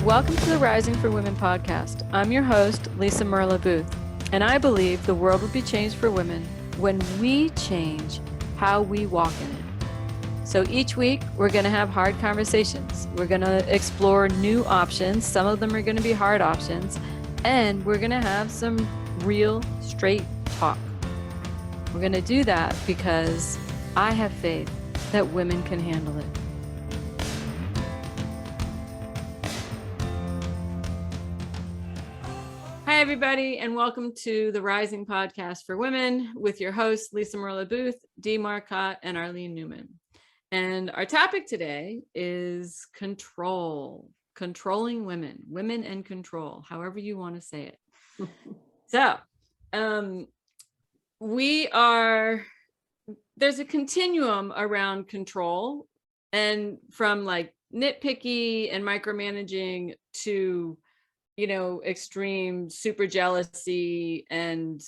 Welcome to the Rising for Women podcast. I'm your host, Lisa Merlo-Booth, and I believe the world will be changed for women when we change how we walk in it. So each week, we're going to have hard conversations. We're going to explore new options. Some of them are going to be hard options, and we're going to have some real, straight talk. We're going to do that because I have faith that women can handle it. Hi, everybody, and welcome to the Rising Podcast for Women with your hosts, Lisa Merlo-Booth, Dee Marcotte, and Arlene Newman. And our topic today is control, controlling women, women and control, however you want to say it. So there's a continuum around control, and from like nitpicky and micromanaging to extreme super jealousy and,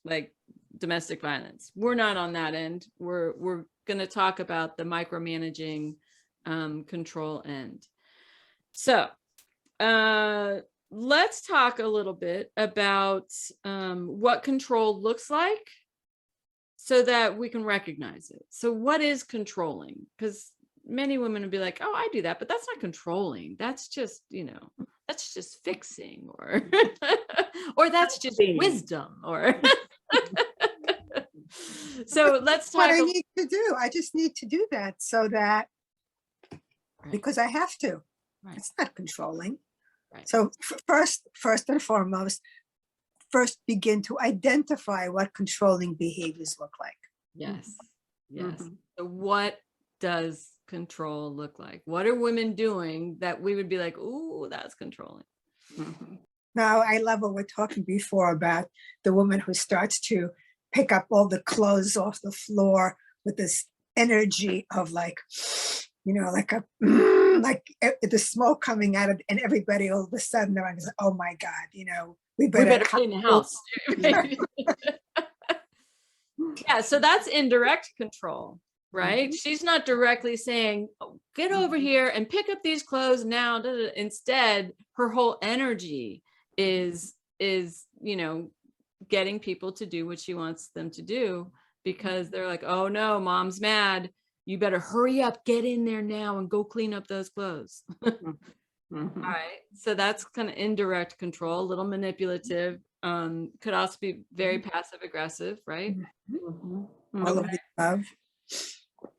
like domestic violence. We're not on that end. We're going to talk about the micromanaging control end. So let's talk a little bit about what control looks like so that we can recognize it. So what is controlling? Because many women would be like, oh, I do that, but that's not controlling. That's just, that's just fixing, or or that's just wisdom, or so let's talk. What I need to do, I just need to do that so that because I have to. Right. It's not controlling. Right. So first and foremost, begin to identify what controlling behaviors look like. Yes. Mm-hmm. So what does control look like? What are women doing that we would be like, ooh, that's controlling? Mm-hmm. Now, I love what we're talking before about the woman who starts to pick up all the clothes off the floor with this energy of like the smoke coming out of, and everybody all of a sudden they're like, oh my God, we better clean the house. Yeah, so that's indirect control. Right? Mm-hmm. She's not directly saying, oh, get over here and pick up these clothes now. Instead, her whole energy is getting people to do what she wants them to do, because they're like, oh no, mom's mad. You better hurry up, get in there now and go clean up those clothes. Mm-hmm. All right. So that's kind of indirect control, a little manipulative. Could also be very passive aggressive, right? Mm-hmm. All of the above.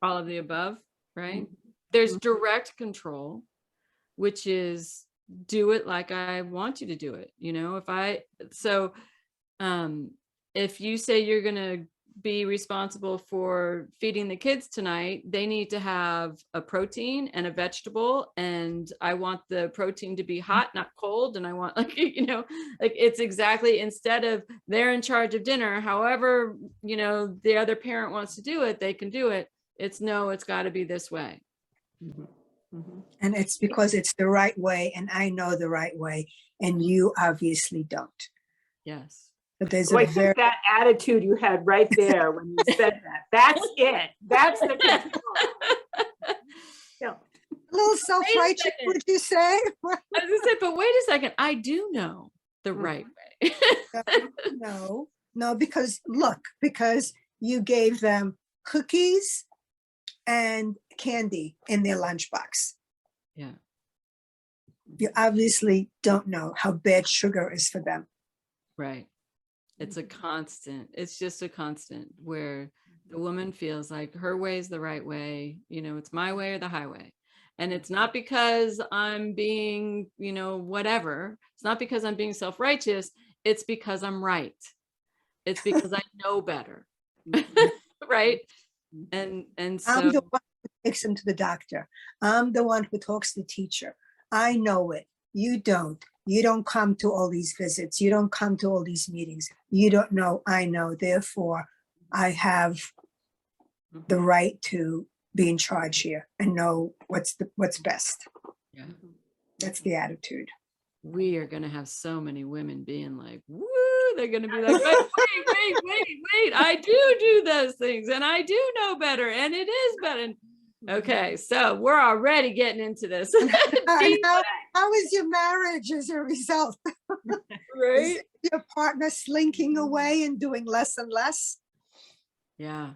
All of the above, right? Mm-hmm. There's direct control, which is do it like I want you to do it. If you say you're going to be responsible for feeding the kids tonight, they need to have a protein and a vegetable, and I want the protein to be hot, not cold. And I want it's exactly, instead of they're in charge of dinner, however, the other parent wants to do it, they can do it. It's got to be this way. Mm-hmm. Mm-hmm. And it's because it's the right way, and I know the right way, and you obviously don't. Yes. But there's I think that attitude you had right there when you said that. That's it. That's the control. Yeah. A little self-righteous, would you say? I was going to say, but wait a second. I do know the right way. No, because you gave them cookies and candy in their lunchbox. Yeah. You obviously don't know how bad sugar is for them. Right. It's a constant. It's just a constant where the woman feels like her way is the right way. It's my way or the highway. And it's not because I'm being, whatever. It's not because I'm being self-righteous. It's because I'm right. It's because I know better. Right. And so I'm the one who takes them to the doctor. I'm the one who talks to the teacher. I know it. You don't. You don't come to all these visits. You don't come to all these meetings. You don't know. I know. Therefore, I have the right to be in charge here and know what's best. Yeah. That's the attitude. We are going to have so many women being like, woo, they're going to be like, wait, I do those things, and I do know better, and it is better. Okay, so we're already getting into this. How is your marriage as a result? Right? Is your partner slinking away and doing less and less? Yeah.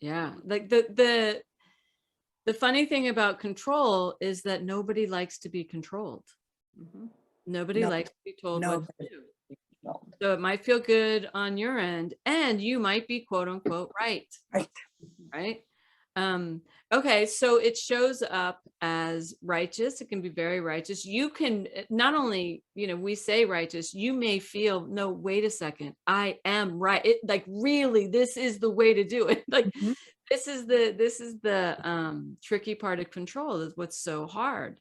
Yeah. Like the funny thing about control is that nobody likes to be controlled. Nobody No, likes to be told what to nobody. do. No. So it might feel good on your end, and you might be quote unquote right. Right. Right. Okay, so it shows up as righteous. It can be very righteous. You can not only, we say righteous, you may feel, no, wait a second, I am right. It, like, really, this is the way to do it. Like, Mhm. this is the tricky part of control, is what's so hard.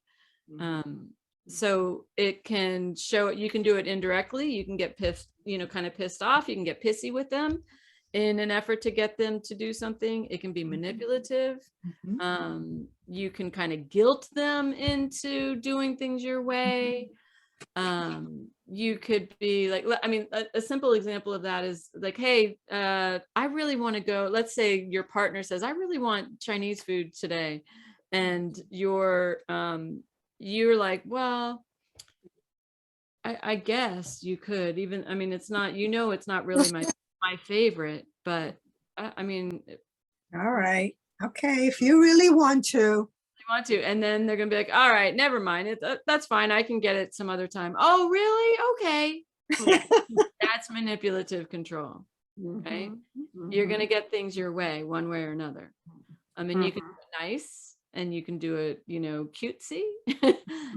So it can show, you can do it indirectly. You can get pissed, kind of pissed off. You can get pissy with them in an effort to get them to do something. It can be manipulative. You can kind of guilt them into doing things your way. You could be like, I mean, a simple example of that is like, hey, I really want to go, let's say your partner says, I really want Chinese food today. And you're like, well, I guess you could even, I mean, it's not, it's not really my favorite, but I mean, if All right. Okay. If you really want to. you want to, and then they're gonna be like, all right, never mind, that's fine, I can get it some other time. Oh, really? Okay. That's manipulative control. Okay. You're gonna get things your way, one way or another. I mean, you can do it nice, and you can do it, cutesy,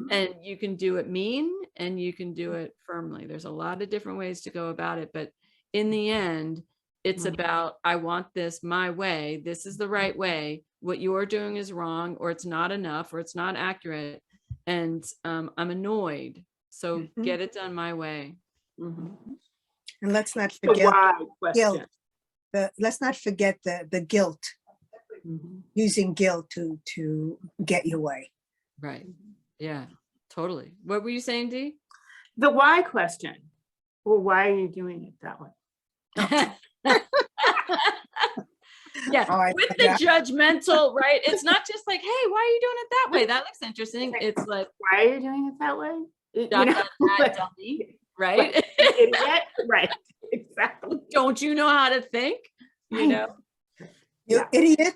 and you can do it mean, and you can do it firmly. There's a lot of different ways to go about it, but in the end, it's about, I want this my way. This is the right way. What you're doing is wrong, or it's not enough, or it's not accurate, and I'm annoyed. So get it done my way. And let's not The forget why guilt. question. Let's not forget the guilt. Using guilt to get your way. Right. Yeah, totally. What were you saying, Dee? The why question. Well, why are you doing it that way? Yeah, Oh, I with like the that. judgmental, right? It's not just like, hey, why are you doing it that way? That looks interesting. It's like, Why are you doing it that way? dot, dot, dot, dummy, right? Idiot. Right. Exactly. Don't you know how to think? You idiot.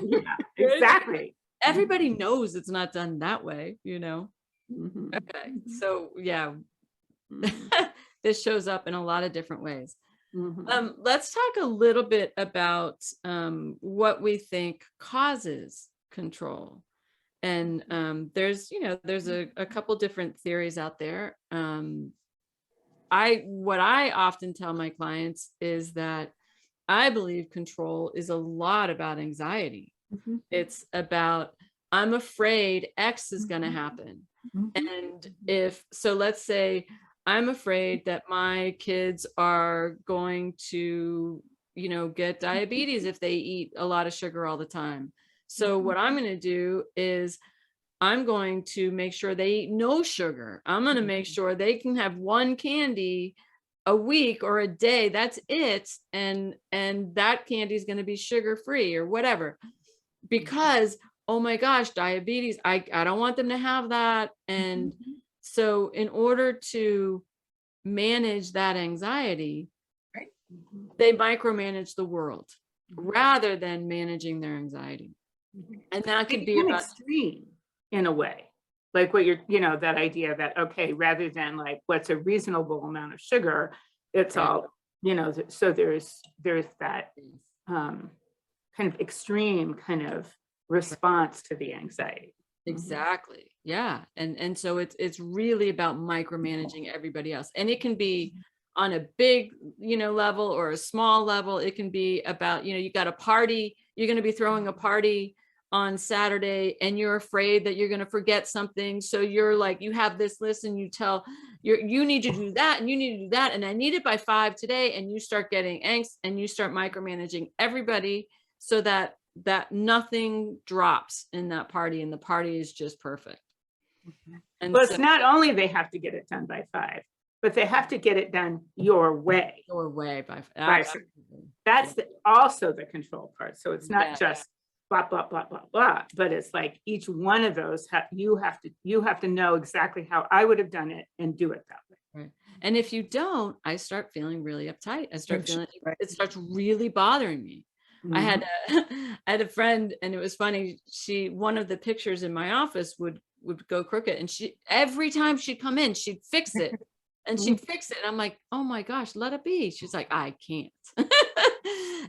Yeah, exactly. Everybody knows it's not done that way, Okay, so yeah, this shows up in a lot of different ways. Let's talk a little bit about what we think causes control. And there's a couple different theories out there. What I often tell my clients is that I believe control is a lot about anxiety. It's about, I'm afraid X is going to happen. And let's say I'm afraid that my kids are going to, get diabetes if they eat a lot of sugar all the time. So what I'm going to do is I'm going to make sure they eat no sugar. I'm going to make sure they can have one candy a week or a day. That's it. And that candy is going to be sugar free or whatever, because, oh my gosh, diabetes, I don't want them to have that. And so in order to manage that anxiety, they micromanage the world rather than managing their anxiety. And that could be about extreme in a way, like what you're, that idea that, okay, rather than like what's a reasonable amount of sugar, it's all, so there's that kind of extreme kind of response to the anxiety. Exactly. Yeah. And so it's really about micromanaging everybody else. And it can be on a big, level or a small level. It can be about, you got a party, you're going to be throwing a party on Saturday and you're afraid that you're going to forget something. So you're like, you have this list and you tell you need to do that and you need to do that. And I need it by 5 today. And you start getting angst and you start micromanaging everybody so that nothing drops in that party and the party is just perfect. And well, it's not only they have to get it done by 5, but they have to get it done your way. Your way by 5. Right. So that's also the control part. So it's not just blah, blah, blah, blah, blah. But it's like each one of those, you have to know exactly how I would have done it and do it that way. Right. And if you don't, I start feeling really uptight. I start Right. feeling, Right. it starts really bothering me. I had I had a friend, and it was funny. One of the pictures in my office would go crooked, and every time she'd come in, she'd fix it, and she'd fix it. And I'm like, oh my gosh, let it be. She's like, I can't.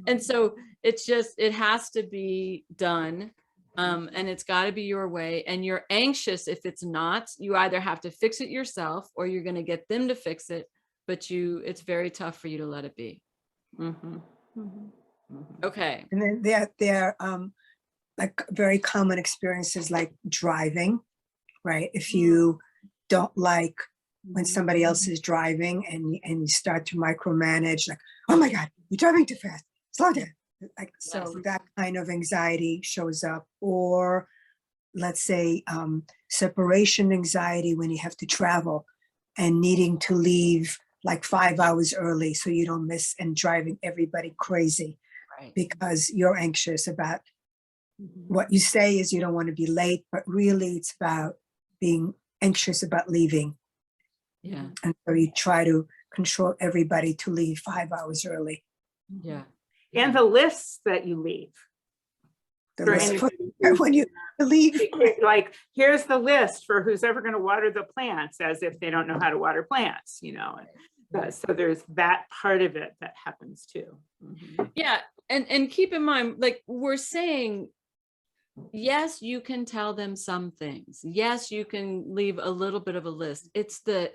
And so it has to be done. And it's got to be your way. And you're anxious if it's not. You either have to fix it yourself, or you're going to get them to fix it. But it's very tough for you to let it be. Okay. And then there like very common experiences like driving, right? If you don't like when somebody else is driving and you start to micromanage, like, oh my God, you're driving too fast, slow down. Like, so Yes. that kind of anxiety shows up. Or let's say separation anxiety when you have to travel and needing to leave like 5 hours early so you don't miss, and driving everybody crazy. Right. Because you're anxious about what you say is you don't want to be late, but really it's about being anxious about leaving. Yeah. And so you try to control everybody to leave 5 hours early. Yeah. And the lists that you leave. The For list anybody when you leave. Like, here's the list for who's ever going to water the plants, as if they don't know how to water plants, so there's that part of it that happens too. Yeah. And keep in mind, like we're saying, yes, you can tell them some things. Yes, you can leave a little bit of a list. It's the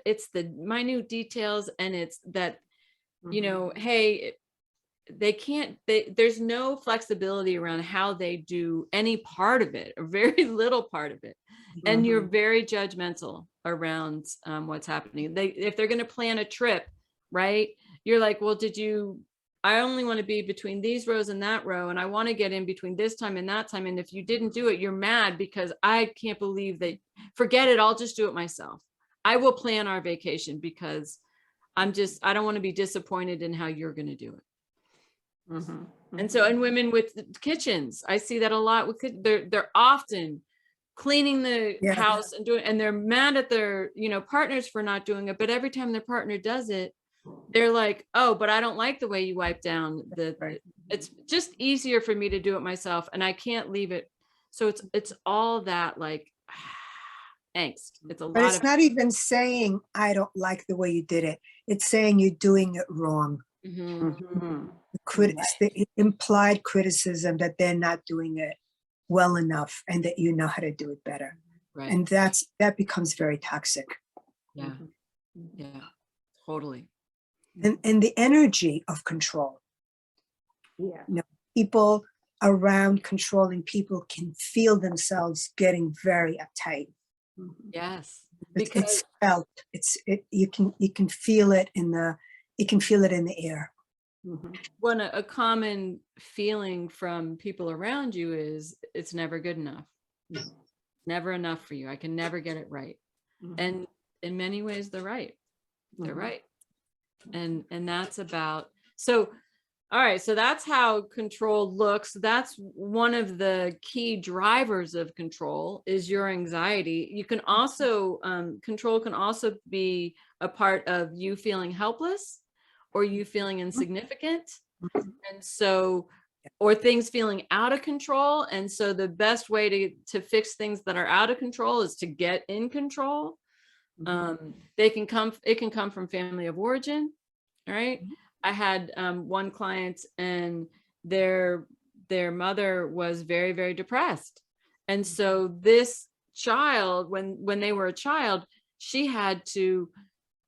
minute details, and it's that, hey, there's no flexibility around how they do any part of it, or very little part of it. And you're very judgmental around what's happening. If they're going to plan a trip, right? You're like, well, I only want to be between these rows and that row, and I want to get in between this time and that time. And if you didn't do it, you're mad because I can't believe that. Forget it. I'll just do it myself. I will plan our vacation because I don't want to be disappointed in how you're going to do it. And so, and women with kitchens, I see that a lot with they're often cleaning the house and they're mad at their, partners for not doing it. But every time their partner does it, they're like, oh, but I don't like the way you wipe down it's just easier for me to do it myself, and I can't leave it. So it's all that like angst. It's a lot. But it's not even saying I don't like the way you did it. It's saying you're doing it wrong. It's the implied criticism that they're not doing it well enough and that you know how to do it better. Right. And that becomes very toxic. Yeah. Yeah, totally. And the energy of control. Yeah. People around controlling people can feel themselves getting very uptight. Yes. Because it's felt. You can feel it in the air. A common feeling from people around you is it's never good enough. Never enough for you. I can never get it right. And in many ways they're right. They're right. And that's about, so, all right. So that's how control looks. That's one of the key drivers of control is your anxiety. You can also, control can also be a part of you feeling helpless or you feeling insignificant. And so, or things feeling out of control. And so the best way to fix things that are out of control is to get in control. It can come from family of origin. All right. I had one client, and their mother was very, very depressed. And so this child, when they were a child, she had to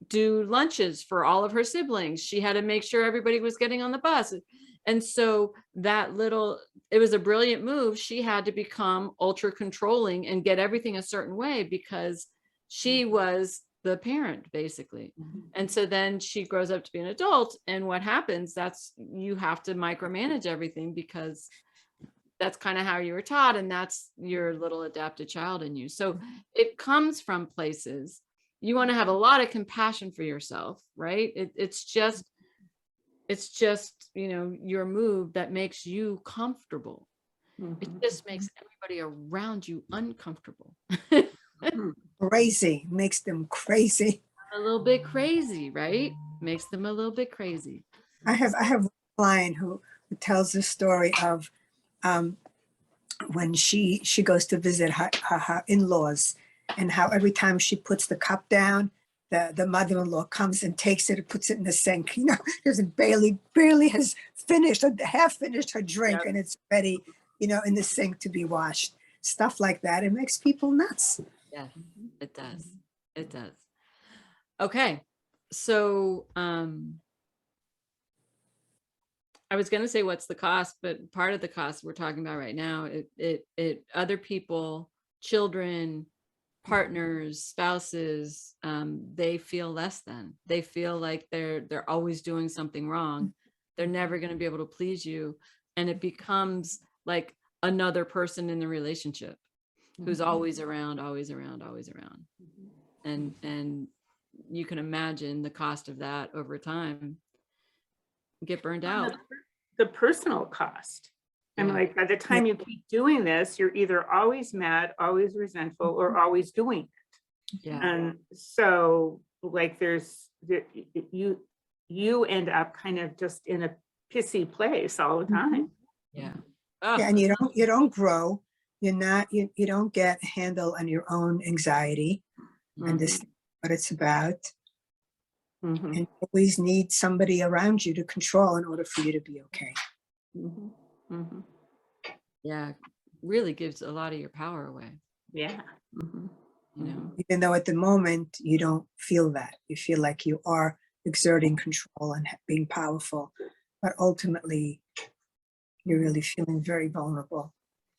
do lunches for all of her siblings. She had to make sure everybody was getting on the bus. And so it was a brilliant move. She had to become ultra controlling and get everything a certain way because she was the parent basically. And so then she grows up to be an adult, and what happens, you have to micromanage everything because that's kind of how you were taught, and that's your little adapted child in you. So it comes from places. You want to have a lot of compassion for yourself, right? It's just your move that makes you comfortable. It just makes everybody around you uncomfortable. Crazy, makes them crazy. A little bit crazy, right? Makes them a little bit crazy. I have a client who tells the story of when she goes to visit her in-laws, and how every time she puts the cup down, the mother-in-law comes and takes it and puts it in the sink. You know, doesn't barely has finished or half finished her drink, Yep. and it's ready, you know, in the sink to be washed. Stuff like that. It makes people nuts. Yes, it does. It does. Okay. So I was going to say what's the cost, but part of the cost we're talking about right now, it other people, children, partners, spouses, they feel less than. They feel like they're always doing something wrong. They're never going to be able to please you, and it becomes like another person in the relationship who's always around, always around, always around. And you can imagine the cost of that over time. Get burned out. The personal cost. I'm Yeah. like, by the time you keep doing this, you're either always mad, always resentful, or always doing it. Yeah. And so like you end up kind of just in a pissy place all the time. Yeah. Yeah, and you don't grow. You don't get a handle on your own anxiety, understand what it's about, Mhm. and you always need somebody around you to control in order for you to be okay. Mhm. Mhm. Yeah. Really gives a lot of your power away. Yeah. Mhm. You know? Even though at the moment you don't feel that. You feel like you are exerting control and being powerful, but ultimately you're really feeling very vulnerable.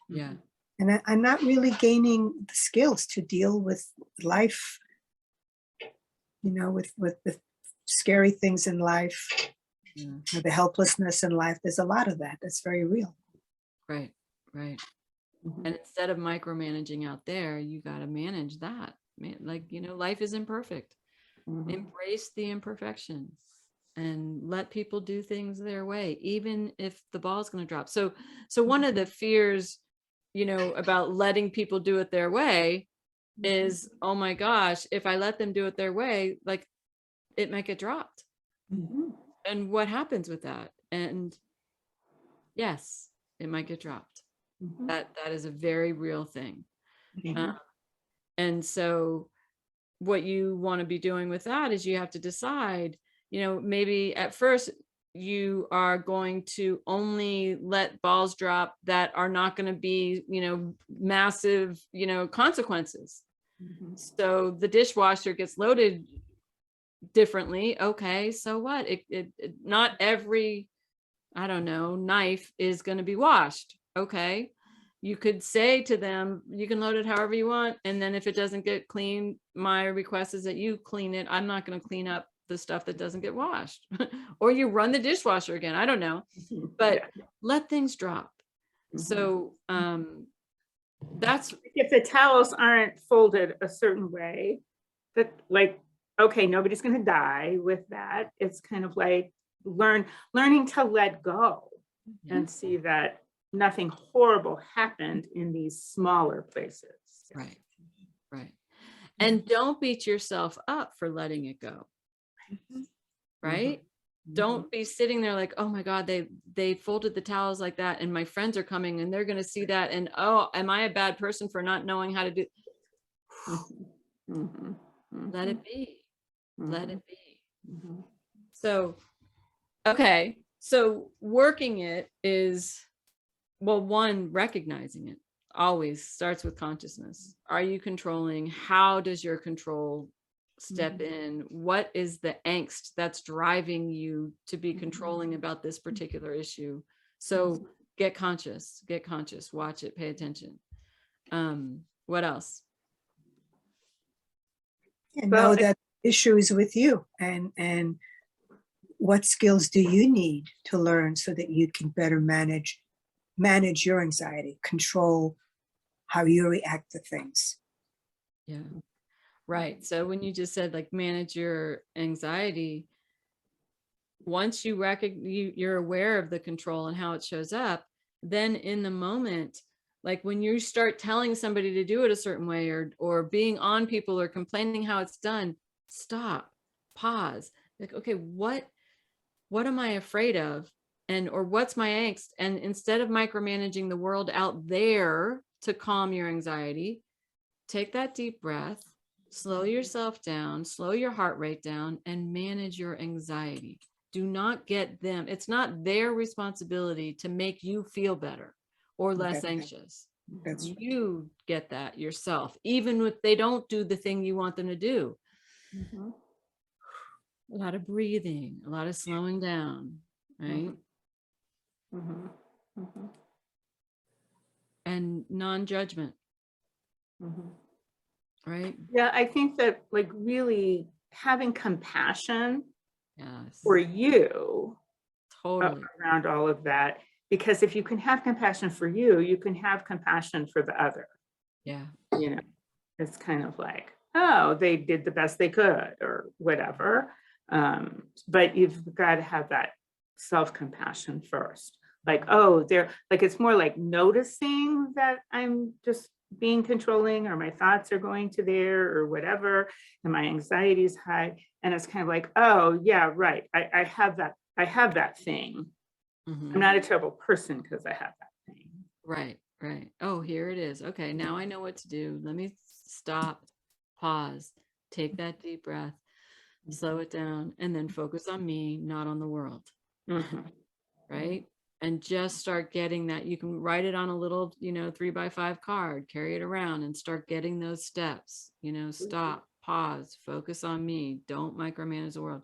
Yeah. And I'm not really gaining the skills to deal with life, you know, with the scary things in life, Yeah. the helplessness in life. There's a lot of that. That's very real. Right. Right. Mhm. And instead of micromanaging out there, you got to manage that. Like, you know, life is imperfect. Mhm. Embrace the imperfections and let people do things their way, even if the ball's going to drop. So one of the fears, you know, about letting people do it their way is, oh my gosh, if I let them do it their way, like it might get dropped. Mhm. And what happens with that? And yes, it might get dropped. Mhm. That is a very real thing. Mhm. And so what you want to be doing with that is you have to decide, you know, maybe at first you are going to only let balls drop that are not going to be, you know, massive, you know, consequences. Mhm. So the dishwasher gets loaded differently. Okay, so what? Not every, I don't know, knife is going to be washed. Okay. You could say to them, you can load it however you want. And then if it doesn't get clean, my request is that you clean it. I'm not going to clean up the stuff that doesn't get washed. Or you run the dishwasher again. I don't know. But Yeah. let things drop. Mhm. So that's If the towels aren't folded a certain way, that like, okay, nobody's going to die with that. It's kind of like learning to let go and see that nothing horrible happened in these smaller places. right. Right. And don't beat yourself up for letting it go. Right. Don't be sitting there like, oh my God, they folded the towels like that, and my friends are coming and they're going to see that, and oh, am I a bad person for not knowing how to do? Mhm. Let it be. Let it be. Mhm. So, okay. So working it is, well, one, recognizing it always starts with consciousness. Are you controlling? How does your control step in? What is the angst that's driving you to be controlling about this particular issue? So get conscious, watch it, pay attention. What else? And Well, know that the issue is with you, and what skills do you need to learn so that you can better manage your anxiety, control how you react to things. Yeah. Right. So when you just said like manage your anxiety, once you recognize, you're aware of the control and how it shows up, then in the moment, like when you start telling somebody to do it a certain way, or being on people or complaining how it's done, stop, pause, like, okay, what am I afraid of? And, or what's my angst? And instead of micromanaging the world out there to calm your anxiety, take that deep breath, slow yourself down, slow your heart rate down, and manage your anxiety. Do not get them. It's not their responsibility to make you feel better or less anxious. That's right. You get that yourself, even if they don't do the thing you want them to do. Mhm. A lot of breathing, a lot of slowing down, right? Mhm. Mhm. And non-judgment, Mhm. right? Yeah, I think that like really having compassion Yes, for you totally. around all of that, because if you can have compassion for you, you can have compassion for the other. Yeah. You know, it's kind of like, oh, they did the best they could or whatever. But you've got to have that self-compassion first. Like, oh, they're like, it's more like noticing that I'm just being controlling, or my thoughts are going to there or whatever, and my anxiety is high. And it's kind of like, oh yeah, right. I have that thing. Mhm. I'm not a terrible person because I have that thing. Right, right. Oh, here it is. Okay, now I know what to do. Let me stop, pause, take that deep breath, slow it down, and then focus on me, not on the world. Mhm. Right? And just start getting that. You can write it on a little, 3x5 card, carry it around and start getting those steps, stop, pause, focus on me, don't micromanage the world.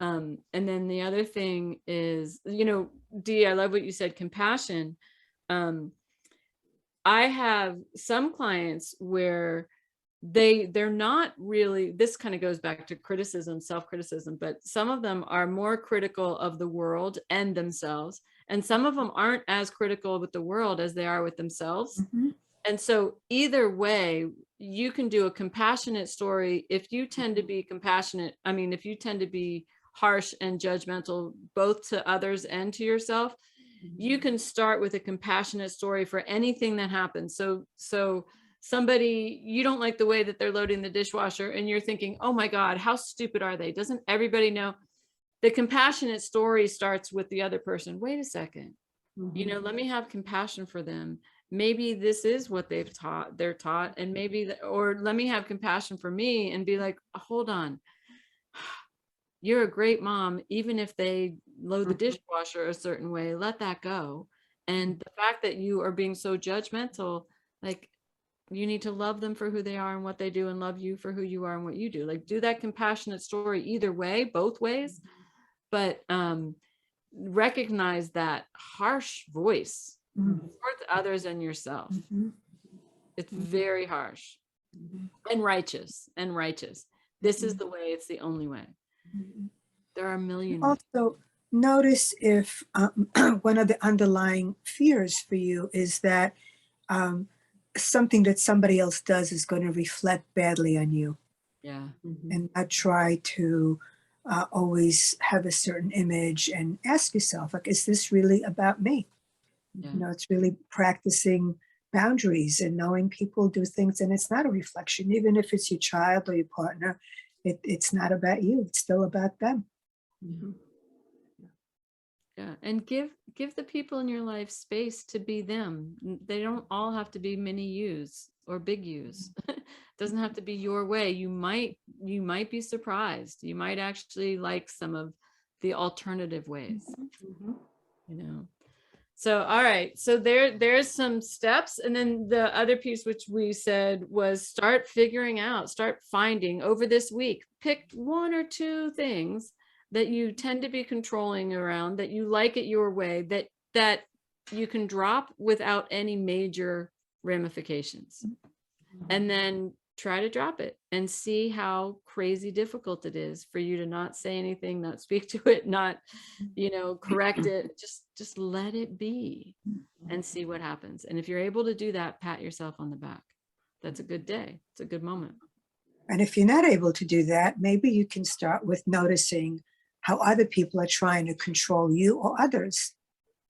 And then the other thing is, Dee, I love what you said, compassion. I have some clients where they're not really, this kind of goes back to criticism, self-criticism, but some of them are more critical of the world and themselves, and some of them aren't as critical with the world as they are with themselves. Mhm. And so either way, you can do a compassionate story. If you tend to be compassionate, if you tend to be harsh and judgmental both to others and to yourself, you can start with a compassionate story for anything that happens. So somebody, you don't like the way that they're loading the dishwasher and you're thinking, oh my God, how stupid are they? Doesn't everybody know? The compassionate story starts with the other person. Wait a second, let me have compassion for them. Maybe this is what they're taught, and maybe, or let me have compassion for me and be like, hold on, you're a great mom, even if they load the dishwasher a certain way, let that go. And the fact that you are being so judgmental, like, you need to love them for who they are and what they do, and love you for who you are and what you do. Like, do that compassionate story either way, both ways, but recognize that harsh voice towards others and yourself. Mhm. It's very harsh and righteous. This is the way, it's the only way. There are a million ways. Also, notice if one of the underlying fears for you is that something that somebody else does is going to reflect badly on you, Yeah. and not try to always have a certain image, and ask yourself, like, is this really about me? Yeah. It's really practicing boundaries and knowing people do things, and it's not a reflection, even if it's your child or your partner. It's not about you. It's still about them. Yeah. And give the people in your life space to be them. They don't all have to be mini yous or big yous. It doesn't have to be your way. You might be surprised. You might actually like some of the alternative ways, So, all right. So there's some steps. And then the other piece, which we said, was start finding over this week, pick one or two things that you tend to be controlling around, that you like it your way, that you can drop without any major ramifications. And then try to drop it and see how crazy difficult it is for you to not say anything, not speak to it, not, correct it. Just let it be and see what happens. And if you're able to do that, pat yourself on the back. That's a good day. It's a good moment. And if you're not able to do that, maybe you can start with noticing how other people are trying to control you or others.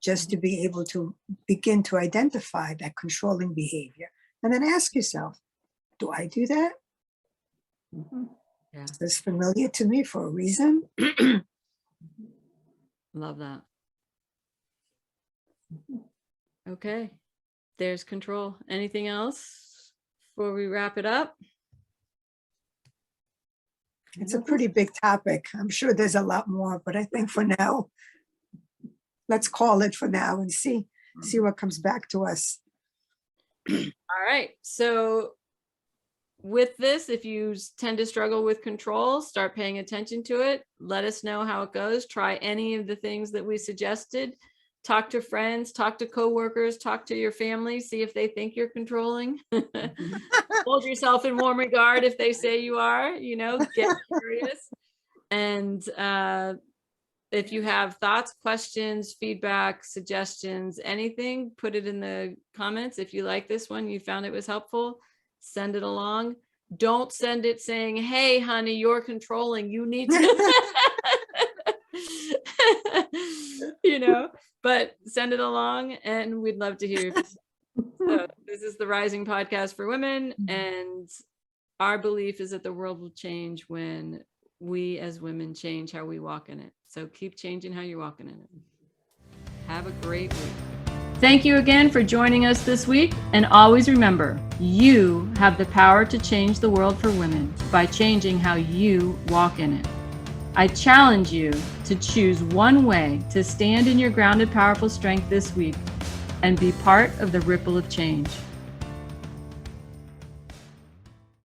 just to be able to begin to identify that controlling behavior. And then ask yourself, do I do that? Yeah. Is this familiar to me for a reason? Love that. Okay. There's control. Anything else before we wrap it up? It's a pretty big topic. I'm sure there's a lot more, but I think for now, let's call it for now and see what comes back to us. All right. So with this, if you tend to struggle with control, start paying attention to it. Let us know how it goes. Try any of the things that we suggested. Talk to friends, talk to coworkers, talk to your family, see if they think you're controlling. Hold yourself in warm regard if they say you are, get curious. And if you have thoughts, questions, feedback, suggestions, anything, put it in the comments. If you like this one, you found it was helpful, send it along. Don't send it saying, hey, honey, you're controlling. You need to, but send it along and we'd love to hear. So this is the Rising Podcast for Women. And our belief is that the world will change when we as women change how we walk in it. So keep changing how you're walking in it. Have a great week. Thank you again for joining us this week. And always remember, you have the power to change the world for women by changing how you walk in it. I challenge you to choose one way to stand in your grounded, powerful strength this week and be part of the ripple of change.